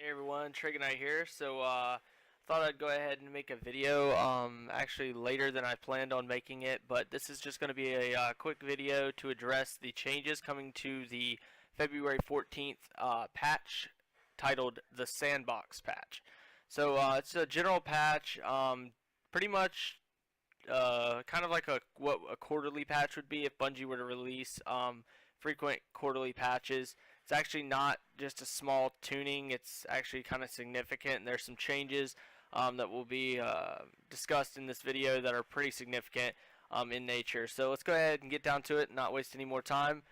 Hey everyone, Treygonite here. Thought I'd go ahead and make a video. Actually later than I planned on making it, but this is just going to be a quick video to address the changes coming to the February 14th patch titled the Sandbox patch. It's a general patch, pretty much kind of like what a quarterly patch would be if Bungie were to release frequent quarterly patches. It's actually not just a small tuning, it's actually kind of significant, and there's some changes that will be discussed in this video that are pretty significant in nature. So let's go ahead and get down to it and not waste any more time.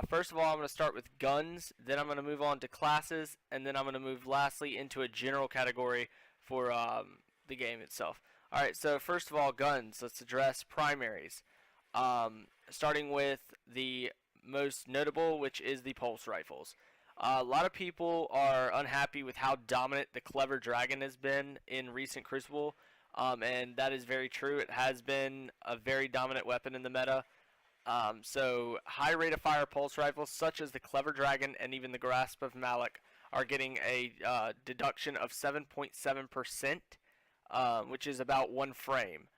First of all, I'm going to start with guns, then I'm going to move on to classes, and then I'm going to move lastly into a general category for the game itself. Alright, so first of all, guns. Let's address primaries. Starting with the most notable, which is the pulse rifles. A lot of people are unhappy with how dominant the Clever Dragon has been in recent Crucible, and that is very true. It has been a very dominant weapon in the meta. So high rate of fire pulse rifles such as the Clever Dragon and even the Grasp of Malak are getting a deduction of 7.7%, which is about 1 frame.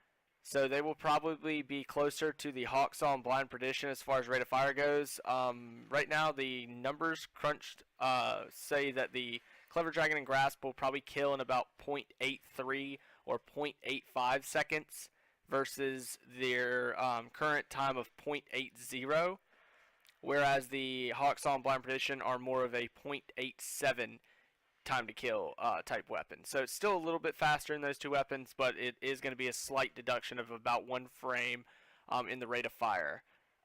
So they will probably be closer to the Hawksaw and Blind Perdition as far as rate of fire goes. Right now, the numbers crunched say that the Clever Dragon and Grasp will probably kill in about 0.83 or 0.85 seconds versus their current time of 0.80, whereas the Hawksaw and Blind Perdition are more of a 0.87 time to kill type weapon. So it's still a little bit faster in those two weapons, but it is going to be a slight deduction of about 1 frame in the rate of fire.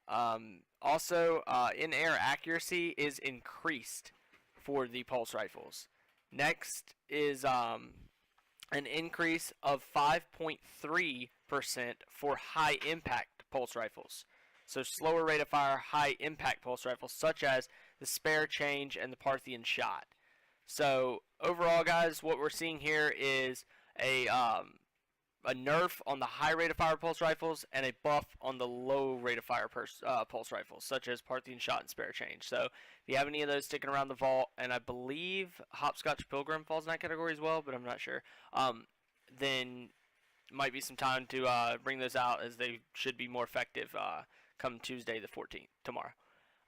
Also, in-air accuracy is increased for the pulse rifles. Next is an increase of 5.3% for high impact pulse rifles. So slower rate of fire, high impact pulse rifles such as the Spare Change and the Parthian Shot. So overall, guys, what we're seeing here is a nerf on the high rate of fire pulse rifles and a buff on the low rate of fire pulse rifles, such as Parthian Shot and Spare Change. So if you have any of those sticking around the vault, and I believe Hopscotch Pilgrim falls in that category as well, but I'm not sure, then might be some time to bring those out, as they should be more effective come Tuesday the 14th, tomorrow.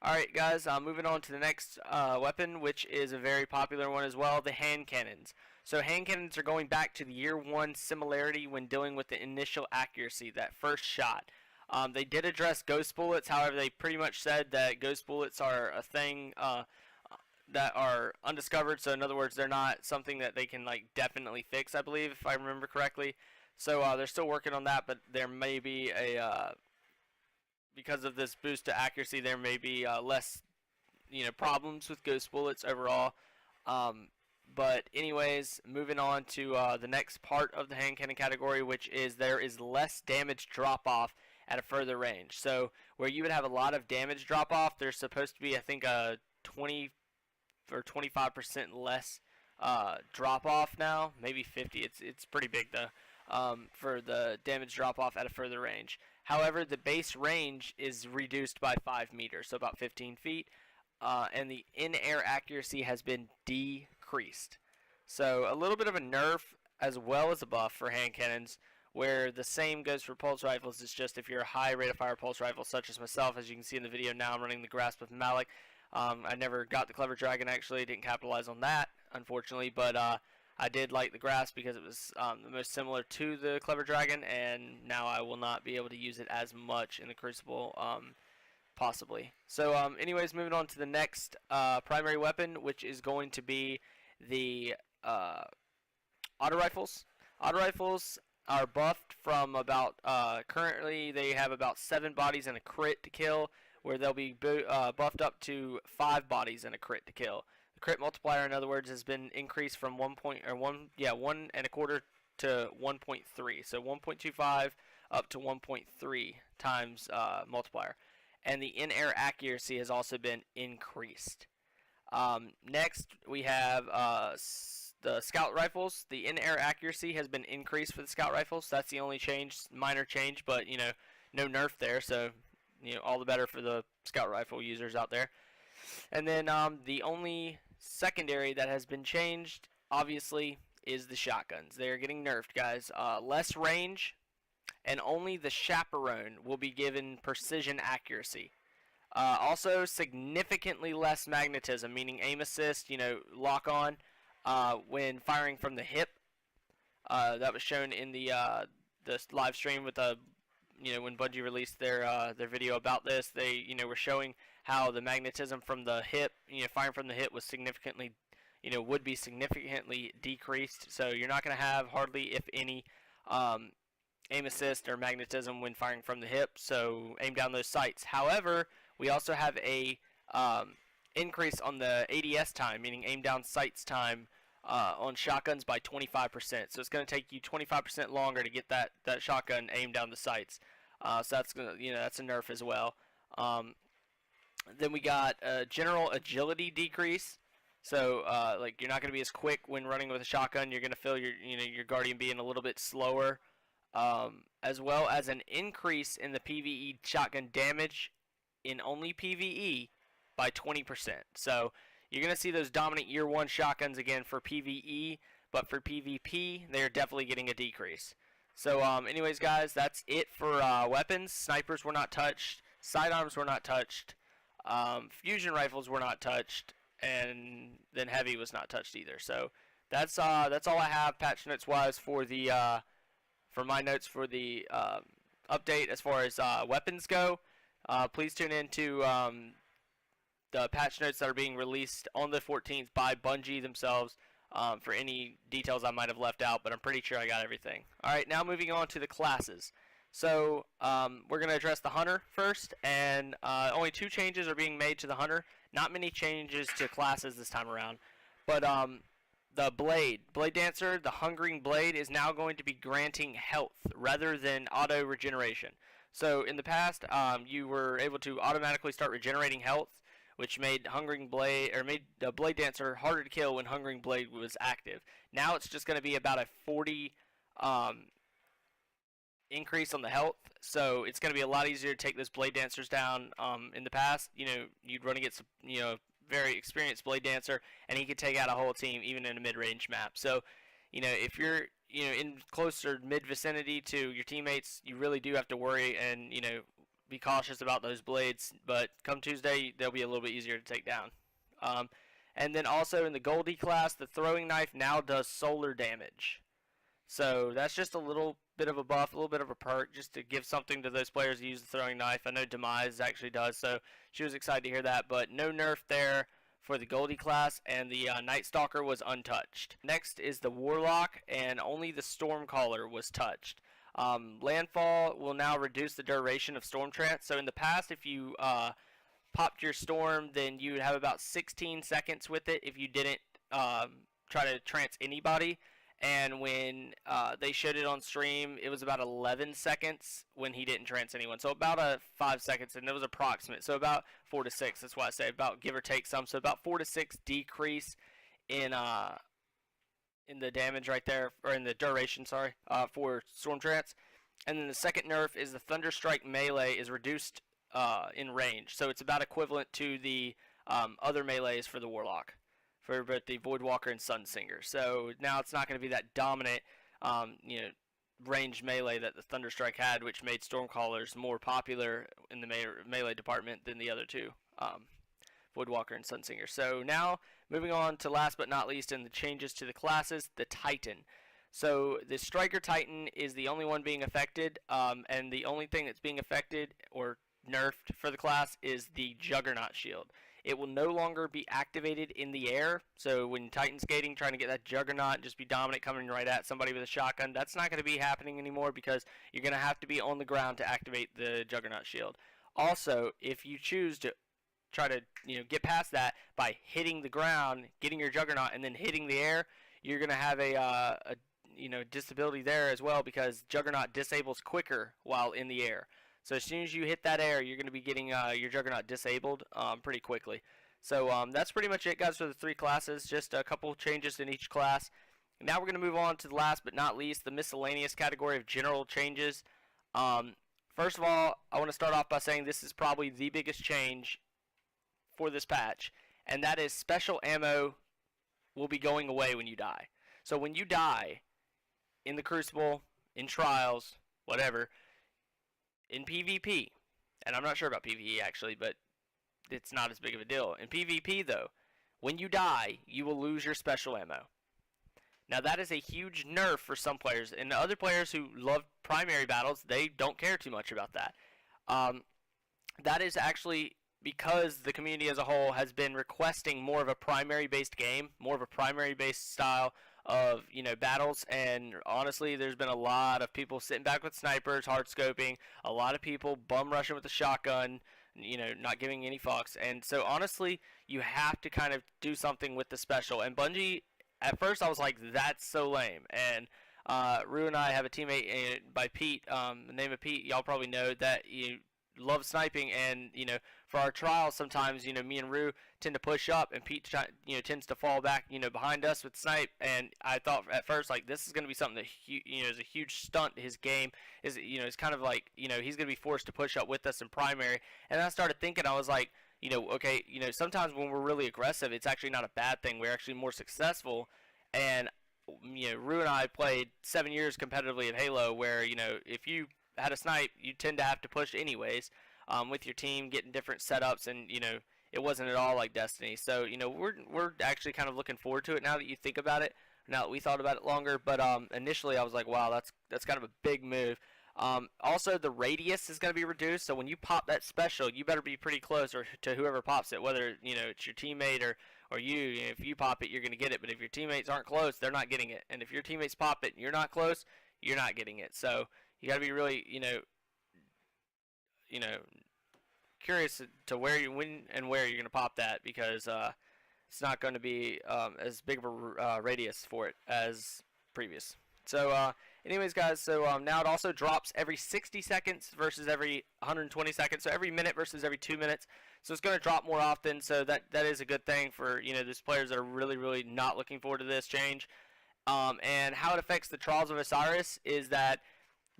Alright guys, moving on to the next weapon, which is a very popular one as well, the hand cannons. So hand cannons are going back to the year 1 similarity when dealing with the initial accuracy, that first shot. They did address ghost bullets, however they pretty much said that ghost bullets are a thing that are undiscovered, so in other words they're not something that they can like definitely fix, I believe, if I remember correctly. So they're still working on that, but there may be a because of this boost to accuracy, there may be less, problems with ghost bullets overall. But anyways, moving on to the next part of the hand cannon category, which is there is less damage drop off at a further range. So where you would have a lot of damage drop off, there's supposed to be, I think, a 20 or 25% less drop off now, maybe 50. It's pretty big though. For the damage drop off at a further range. However, the base range is reduced by 5 meters, so about 15 feet, and the in-air accuracy has been decreased. So a little bit of a nerf as well as a buff for hand cannons, where the same goes for pulse rifles. It's just if you're a high rate of fire pulse rifle, such as myself, as you can see in the video now, I'm running the Grasp of Malak. I never got the Clever Dragon, actually, didn't capitalize on that, unfortunately, but I did like the Grasp because it was the most similar to the Clever Dragon, and now I will not be able to use it as much in the Crucible, possibly. So anyways, moving on to the next primary weapon, which is going to be the auto rifles. Auto rifles are buffed from about, currently they have about 7 bodies and a crit to kill, where they'll be buffed up to 5 bodies and a crit to kill. The crit multiplier, in other words, has been increased from 1.25 to 1.3. So 1.25 up to 1.3 times multiplier. And the in-air accuracy has also been increased. Next, we have the scout rifles. The in-air accuracy has been increased for the scout rifles. That's the only change, minor change, but no nerf there. So all the better for the scout rifle users out there. And then the only secondary that has been changed, obviously, is the shotguns. They're getting nerfed, guys. Less range, and only the chaperone will be given precision accuracy. Also, significantly less magnetism, meaning aim assist, lock on when firing from the hip. That was shown in the live stream with when Bungie released their video about this. They were showing how the magnetism from the hip, firing from the hip was significantly, would be significantly decreased. So you're not going to have hardly, if any, aim assist or magnetism when firing from the hip. So aim down those sights. However, we also have a increase on the ADS time, meaning aim down sights time on shotguns by 25%. So it's going to take you 25% longer to get that shotgun aimed down the sights. So that's gonna, that's a nerf as well. Then we got a general agility decrease. So like you're not going to be as quick when running with a shotgun. You're going to feel your Guardian being a little bit slower, as well as an increase in the PvE shotgun damage in only PvE by 20%. So you're going to see those dominant year 1 shotguns again for PvE, but for PvP, they're definitely getting a decrease. So anyways, guys, that's it for weapons. Snipers were not touched. Sidearms were not touched. Fusion rifles were not touched. And then heavy was not touched either. So that's all I have patch notes wise for the for my notes for the update as far as weapons go. Please tune in to the patch notes that are being released on the 14th by Bungie themselves for any details I might have left out, but I'm pretty sure I got everything. Alright, now moving on to the classes. So we're going to address the Hunter first, and only 2 changes are being made to the Hunter. Not many changes to classes this time around, but the Blade Dancer, the Hungering Blade, is now going to be granting health rather than auto regeneration. So in the past, you were able to automatically start regenerating health, which made made the Blade Dancer harder to kill when Hungering Blade was active. Now it's just going to be about a 40 increase on the health, so it's going to be a lot easier to take those Blade Dancers down. In the past, you'd run against very experienced Blade Dancer, and he could take out a whole team even in a mid-range map. So, if you're in closer mid-vicinity to your teammates, you really do have to worry and be cautious about those blades. But come Tuesday, they'll be a little bit easier to take down. And then also in the Goldie class, the throwing knife now does solar damage. So that's just a little bit of a buff, a little bit of a perk, just to give something to those players who use the throwing knife. I know Demise actually does, so she was excited to hear that. But no nerf there for the Goldie class, and the Night Stalker was untouched. Next is the Warlock, and only the Stormcaller was touched. Landfall will now reduce the duration of Storm Trance. So in the past, if you popped your Storm, then you would have about 16 seconds with it if you didn't try to trance anybody. And when they showed it on stream, it was about 11 seconds when he didn't trance anyone. So about 5 seconds, and it was approximate. So about 4 to 6. That's why I say about give or take some. So about 4 to 6 decrease in the damage right there, or in the duration, sorry, for Storm Trance. And then the second nerf is the Thunderstrike melee is reduced in range. So it's about equivalent to the other melees for the Warlock, for both the Voidwalker and Sunsinger. So now it's not going to be that dominant, range melee that the Thunderstrike had, which made Stormcallers more popular in the melee department than the other two, Voidwalker and Sunsinger. So now, moving on to last but not least in the changes to the classes, the Titan. So the Striker Titan is the only one being affected, and the only thing that's being affected or nerfed for the class is the Juggernaut Shield. It will no longer be activated in the air, so when Titan skating, trying to get that Juggernaut, just be dominant coming right at somebody with a shotgun, that's not going to be happening anymore because you're going to have to be on the ground to activate the Juggernaut Shield. Also, if you choose to try to get past that by hitting the ground, getting your Juggernaut, and then hitting the air, you're going to have a disability there as well, because Juggernaut disables quicker while in the air. So as soon as you hit that air, you're going to be getting your Juggernaut disabled pretty quickly. So that's pretty much it, guys, for the 3 classes. Just a couple changes in each class. Now we're going to move on to the last but not least, the miscellaneous category of general changes. First of all, I want to start off by saying this is probably the biggest change for this patch, and that is special ammo will be going away when you die. So when you die in the Crucible, in Trials, whatever, in PvP, and I'm not sure about PvE actually, but it's not as big of a deal. In PvP though, when you die, you will lose your special ammo. Now that is a huge nerf for some players, and other players who love primary battles, they don't care too much about that. That is actually because the community as a whole has been requesting more of a primary-based game, more of a primary-based style of battles, and honestly, there's been a lot of people sitting back with snipers, hard scoping, a lot of people bum rushing with the shotgun, not giving any fucks, and so honestly, you have to kind of do something with the special. And Bungie, at first, I was like, that's so lame, and Rue and I have a teammate by Pete, the name of Pete, y'all probably know that love sniping, and for our trials sometimes me and Rue tend to push up, and Pete tends to fall back behind us with snipe. And I thought at first, like, this is going to be something that is a huge stunt to his game, is it's kind of like he's going to be forced to push up with us in primary. And I started thinking, I was like, okay, sometimes when we're really aggressive, it's actually not a bad thing, we're actually more successful. And Rue and I played 7 years competitively at Halo, where if you had a snipe, you tend to have to push anyways, with your team, getting different setups, and it wasn't at all like Destiny. So we're actually kind of looking forward to it now that you think about it, now that we thought about it longer. But initially I was like, wow, that's kind of a big move. Also, the radius is going to be reduced, so when you pop that special, you better be pretty close to whoever pops it, whether it's your teammate or you. If you pop it, you're going to get it, but if your teammates aren't close, they're not getting it. And if your teammates pop it and you're not close, you're not getting it. So you got to be really curious to when and where you're going to pop that, because it's not going to be as big of a radius for it as previous. So anyways, guys, so now it also drops every 60 seconds versus every 120 seconds, so every minute versus every 2 minutes. So it's going to drop more often, so that is a good thing for those players that are really not looking forward to this change. And how it affects the Trials of Osiris is that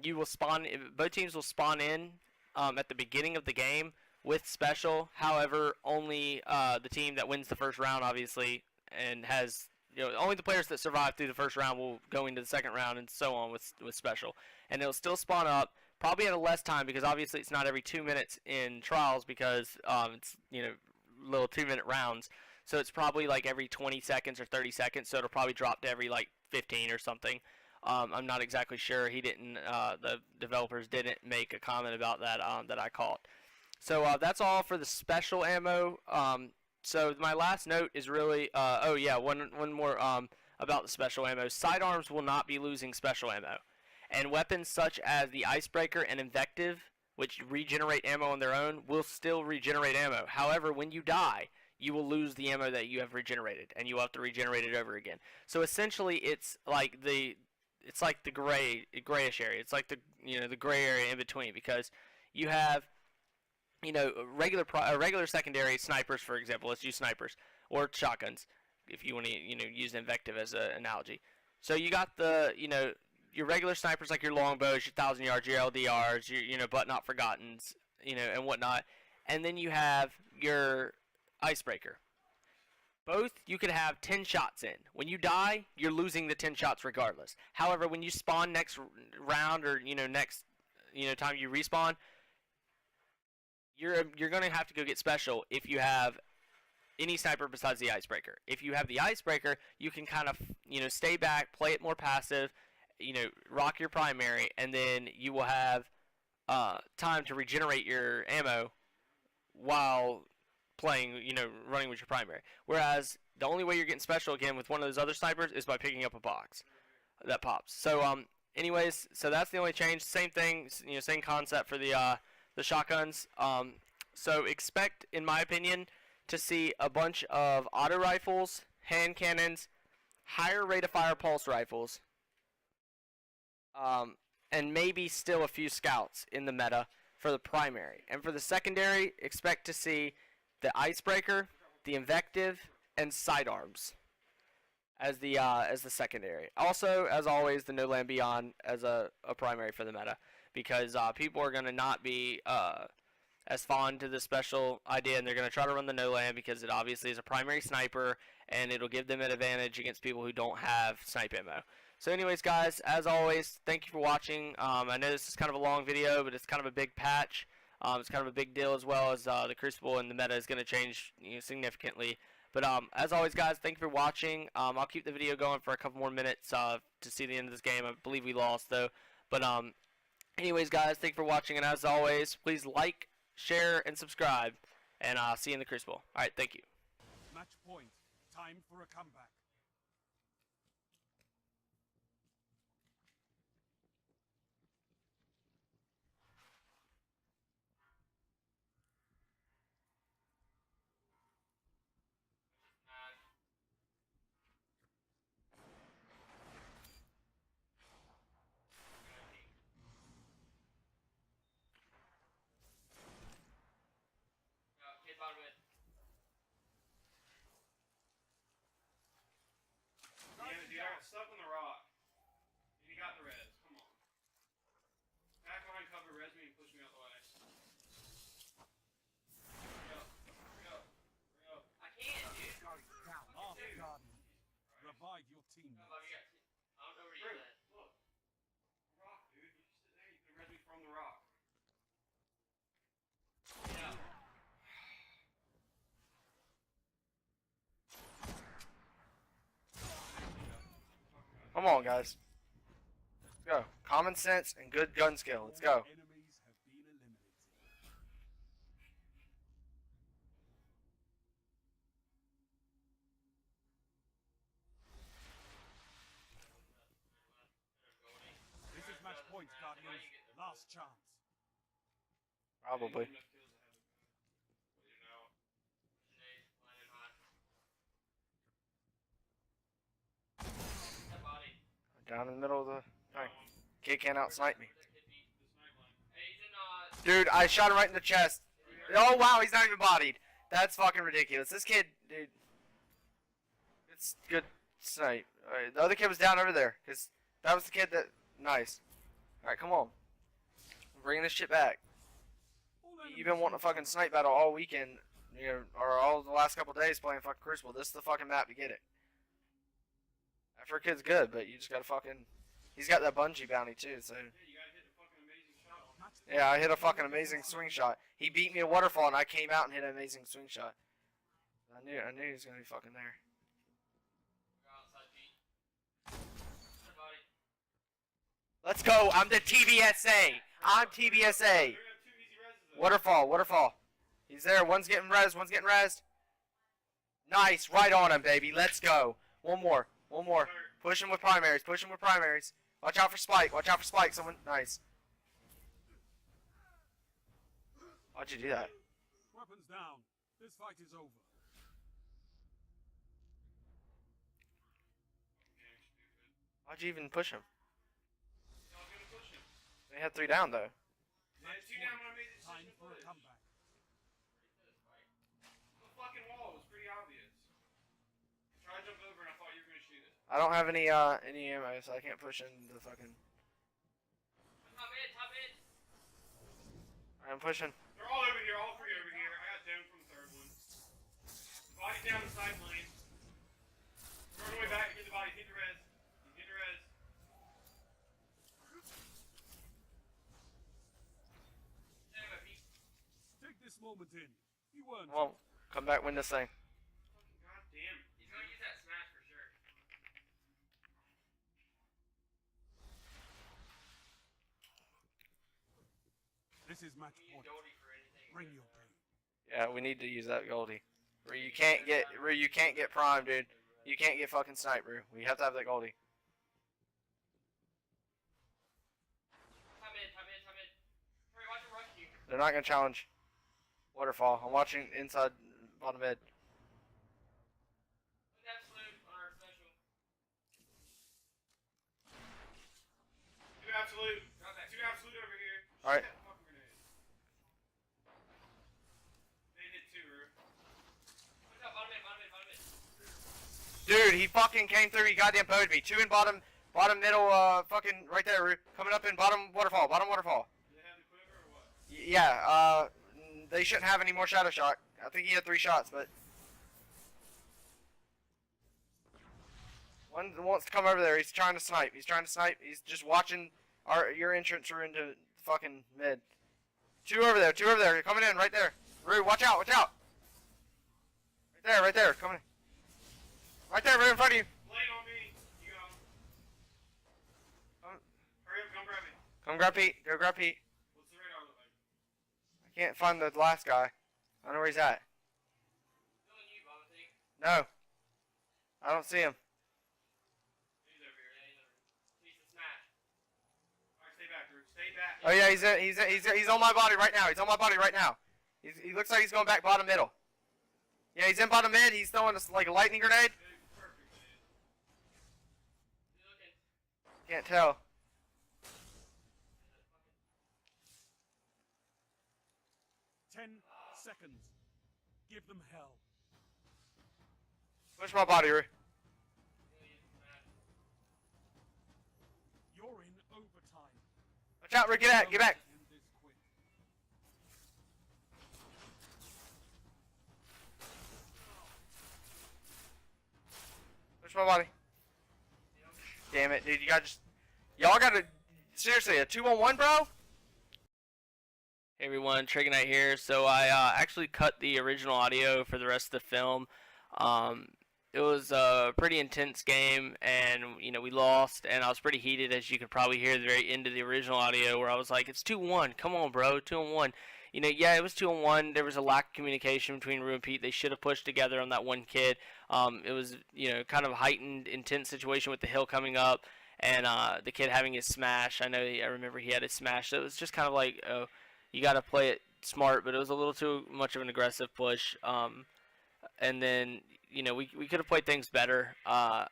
you will spawn, both teams will spawn in at the beginning of the game with special. However, only the team that wins the first round, obviously, and has only the players that survive through the first round will go into the second round, and so on with special. And it'll still spawn up, probably at a less time, because obviously it's not every 2 minutes in Trials, because it's little 2-minute rounds. So it's probably like every 20 seconds or 30 seconds. So it'll probably drop to every like 15 or something. I'm not exactly sure. He didn't. The developers didn't make a comment about that that I caught. So that's all for the special ammo. So my last note is really. Oh yeah, one more about the special ammo. Sidearms will not be losing special ammo, and weapons such as the Icebreaker and Invective, which regenerate ammo on their own, will still regenerate ammo. However, when you die, you will lose the ammo that you have regenerated, and you will have to regenerate it over again. So essentially, it's like the grayish area. It's like the gray area in between, because you have regular secondary snipers, for example. Let's use snipers or shotguns if you want to use Invective as an analogy. So you got the your regular snipers, like your longbows, your 1,000 yards, your LDRs, your but not forgottens, and whatnot, and then you have your Icebreaker. Both you could have 10 shots in. When you die, you're losing the 10 shots regardless. However, when you spawn next round, or next time you respawn, you're going to have to go get special if you have any sniper besides the Icebreaker. If you have the Icebreaker, you can kind of stay back, play it more passive, rock your primary, and then you will have time to regenerate your ammo while playing, running with your primary. Whereas the only way you're getting special again with one of those other snipers is by picking up a box that pops. So anyways, so that's the only change. Same thing, same concept for the shotguns. So expect, in my opinion, to see a bunch of auto rifles, hand cannons, higher rate of fire pulse rifles, and maybe still a few scouts in the meta for the primary. And for the secondary, expect to see the Icebreaker, the Invective, and sidearms as the secondary. Also, as always, the No Land Beyond as a primary for the meta, because people are going to not be as fond to the special idea, and they're going to try to run the no land because it obviously is a primary sniper, and it'll give them an advantage against people who don't have snipe ammo. So anyways, guys, as always, thank you for watching. I know this is kind of a long video, but it's kind of a big patch. It's kind of a big deal, as well as the Crucible and the meta is going to change, significantly. But as always, guys, thank you for watching. I'll keep the video going for a couple more minutes to see the end of this game. I believe we lost, though. But anyways, guys, thank you for watching, and as always, please like, share, and subscribe, and see you in the Crucible. All right, thank you. Match point. Time for a comeback. Dude, I got stuck on the rock. And he got the res. Come on. Back behind cover, res me and push me out the way. Hurry up. Hurry up. Hurry up. I can't, dude. Down. Off Guardian. Revive your team. I don't know where Bro, look. Rock, dude. You just sit there. You can res me from the rock. Yeah. Come on, guys. Let's go. Common sense and good gun skill. Let's go. Enemies have been eliminated. This is match point, Guardians. Last chance. Probably. Down in the middle of the thing. Kid can't outsnipe me. Dude, I shot him right in the chest. Oh, wow, he's not even bodied. That's fucking ridiculous. This kid, dude. It's good snipe. Alright, the other kid was down over there. Because that was the kid that... Nice. Alright, come on. I'm bringing this shit back. You've been wanting a fucking snipe battle all weekend. Or all the last couple days playing fucking Crucible. This is the fucking map to get it. After kid's good, but you just gotta fucking... He's got that bungee bounty too, so... Yeah, I hit a fucking amazing swing shot. He beat me a waterfall and I came out and hit an amazing swing shot. I knew he was gonna be fucking there. Let's go! I'm the TBSA! I'm TBSA! Waterfall, waterfall. He's there, one's getting rezzed, one's getting rezzed. Nice, right on him, baby. Let's go. One more. One more. Push him with primaries. Push him with primaries. Watch out for Spike. Watch out for Spike. Someone. Nice. Why'd you do that? Weapons down. This fight is over. Why'd you even push him? They had 3 down though. Time for a comeback. The fucking wall was pretty obvious. I tried to jump over and I thought you were gonna shoot it. I don't have any ammo, so I can't push into the fucking. Top in, top in. I'm pushing. They're all over here, all 3 over here. I got down from the 3rd one. Body's down the side lane. Run away back and get the body. Hit the res. Hit the res. Take this moment in. You weren't. Well, come back, win this thing. God damn it. He's gonna use that smash for sure. This is match point. Bring your pain. Yeah, we need to use that Goldie. Where you can't get prime, dude. You can't get fucking sniper. We have to have that Goldie. Top in, top in, top in. Hurry, watch him rush you. They're not gonna challenge waterfall. I'm watching inside bottom mid. Look at absolute on our special. Two absolute. Two absolute over here. All right. Shoot that fucking grenade. They hit 2, Roo. Look up, bottom mid, bottom mid, bottom mid. Dude, he fucking came through. He goddamn bowed me. 2 in bottom middle. Fucking right there. Coming up in bottom waterfall. Bottom waterfall. Do they have the quiver or what? Yeah. they shouldn't have any more Shadow Shot. I think he had 3 shots, but one wants to come over there. He's trying to snipe. He's just watching your entrance through into fucking mid. 2 over there. You're coming in right there. Rue, watch out. Right there, coming in. Right there, right in front of you. Blade on me. You go. Hurry up, come grab me. Come grab Pete. Go grab Pete. What's the radar look like? I can't find the last guy. I don't know where he's at. Still in you, Bob, I think. No. I don't see him. He's over here. He's the smash. Alright, stay back, Drew. Stay back. Oh yeah, he's on my body right now. He looks like he's going back bottom middle. Yeah, he's in bottom mid. He's throwing us like a lightning grenade. Perfect, man. You looking? Can't tell. Ten seconds. Give them hell. Push my body, Rue. You're in overtime. Watch out, Rue. Get back. End this quick. Push my body. Damn it, dude. Y'all gotta, seriously, a 2-on-1, bro? Hey everyone, Treygonite here. So I actually cut the original audio for the rest of the film. It was a pretty intense game, and we lost, and I was pretty heated, as you could probably hear at the very end of the original audio, where I was like, "It's 2-1. Come on, bro, 2-1." Yeah, it was 2-1. There was a lack of communication between Rue and Pete. They should have pushed together on that one kid. It was kind of a heightened, intense situation with the hill coming up, and the kid having his smash. I remember he had his smash. So it was just kind of like, oh, you got to play it smart, but it was a little too much of an aggressive push. And then we could have played things better. I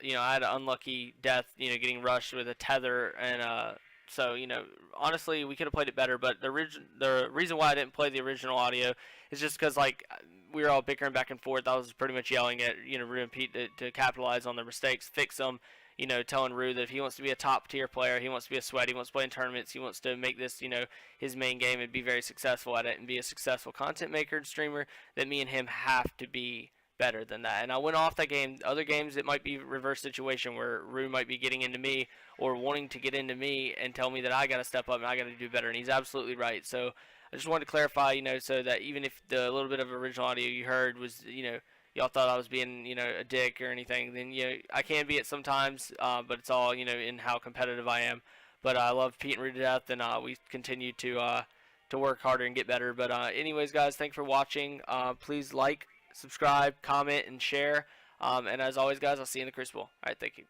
had an unlucky death, getting rushed with a tether, and so honestly, we could have played it better. But the reason why I didn't play the original audio is just because we were all bickering back and forth. I was pretty much yelling at Rue and Pete to capitalize on their mistakes, fix them. Telling Rue that if he wants to be a top tier player, he wants to be a sweat, he wants to play in tournaments, he wants to make this, his main game and be very successful at it and be a successful content maker and streamer, that me and him have to be better than that. And I went off that game. Other games, it might be reverse situation where Rue might be getting into me or wanting to get into me and tell me that I got to step up and I got to do better. And he's absolutely right. So I just wanted to clarify, so that even if the little bit of original audio you heard was, y'all thought I was being, a dick or anything, then, I can be it sometimes, but it's all, in how competitive I am. But I love Pete and Rue to death, and we continue to work harder and get better. But anyways, guys, thanks for watching. Please like, subscribe, comment, and share. And as always, guys, I'll see you in the Crucible. All right, thank you.